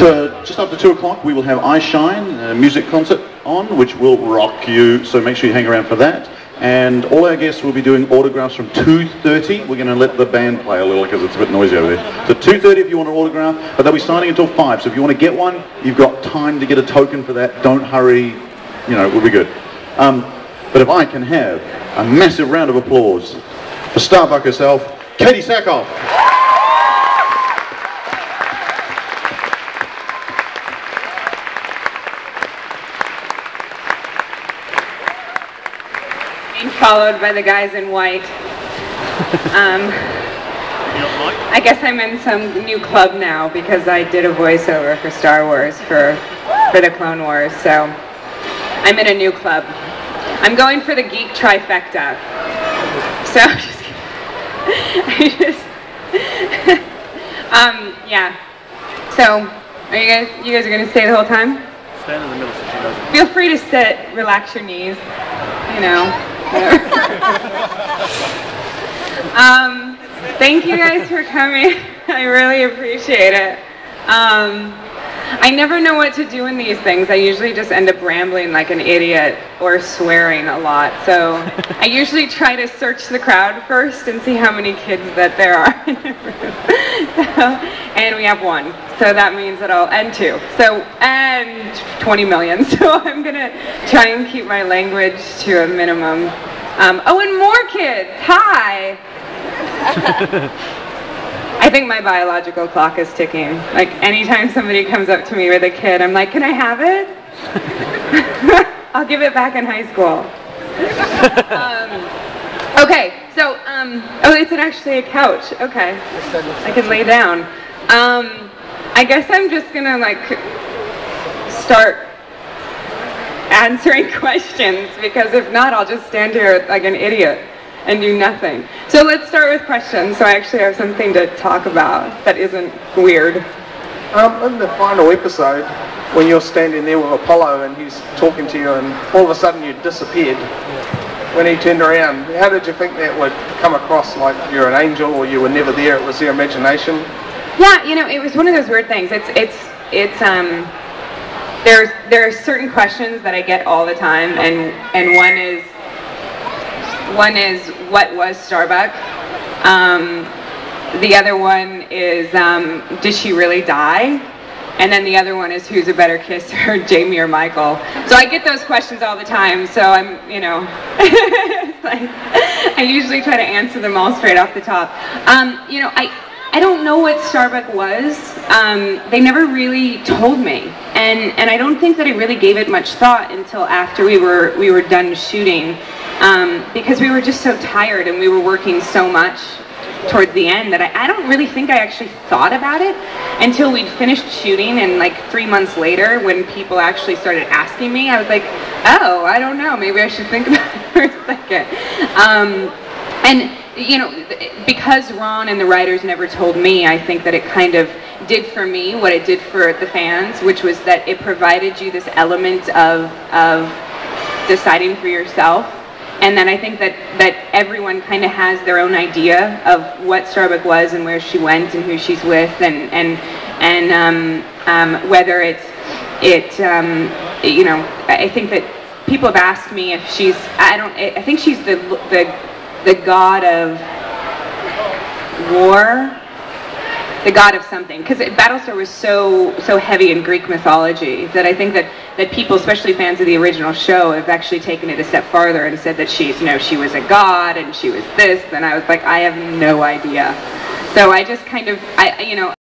just after 2 o'clock, we will have I Shine, a music concert on, which will rock you, so make sure you hang around for that. And all our guests will be doing autographs from 2:30. We're going to let the band play a little because it's a bit noisy over there. So 2:30 if you want an autograph, but they'll be signing until 5. So if you want to get one, you've got time to get a token for that. Don't hurry, we'll be good. But if I can have a massive round of applause for Starbuck herself, Katee Sackhoff. Followed by the guys in white. I guess I'm in some new club now because I did a voiceover for Star Wars for the Clone Wars, so I'm in a new club. I'm going for the geek trifecta. So yeah. So you guys are gonna stay the whole time? Stand in the middle so she doesn't. Feel free to sit, relax your knees, Thank you guys for coming. I really appreciate it. I never know what to do in these things. I usually just end up rambling like an idiot or swearing a lot. So I usually try to search the crowd first and see how many kids that there are in the room. And we have 1. So that means that and 2. And 20 million. So I'm going to try and keep my language to a minimum. And more kids. Hi. I think my biological clock is ticking. Like anytime somebody comes up to me with a kid, I'm like, can I have it? I'll give it back in high school. Okay, so, it's actually a couch. Okay, I can lay down. I guess I'm just gonna start answering questions because if not, I'll just stand here like an idiot and do nothing. So let's start with questions. So I actually have something to talk about that isn't weird. In the final episode, when you're standing there with Apollo and he's talking to you and all of a sudden you disappeared, when he turned around, how did you think that would come across? Like you're an angel or you were never there, it was your imagination? Yeah, it was one of those weird things. There are certain questions that I get all the time, and one is what was Starbuck? The other one is did she really die? And then the other one is who's a better kisser, Jamie or Michael? So I get those questions all the time. So I'm, I usually try to answer them all straight off the top. I don't know what Starbuck was. They never really told me, and I don't think that I really gave it much thought until after we were done shooting, because we were just so tired and we were working so much towards the end that I don't really think I actually thought about it until we'd finished shooting, and 3 months later when people actually started asking me, I was like, oh, I don't know, maybe I should think about it for a second. And because Ron and the writers never told me, I think that it kind of did for me what it did for the fans, which was that it provided you this element of deciding for yourself. And then I think that everyone kind of has their own idea of what Starbuck was and where she went and who she's with, and whether I think that people have asked me if she's, I think she's the god of war, the god of something, because Battlestar was so heavy in Greek mythology that I think that people, especially fans of the original show, have actually taken it a step farther and said that she was a god and she was this, and I was like, I have no idea. So I just kind of,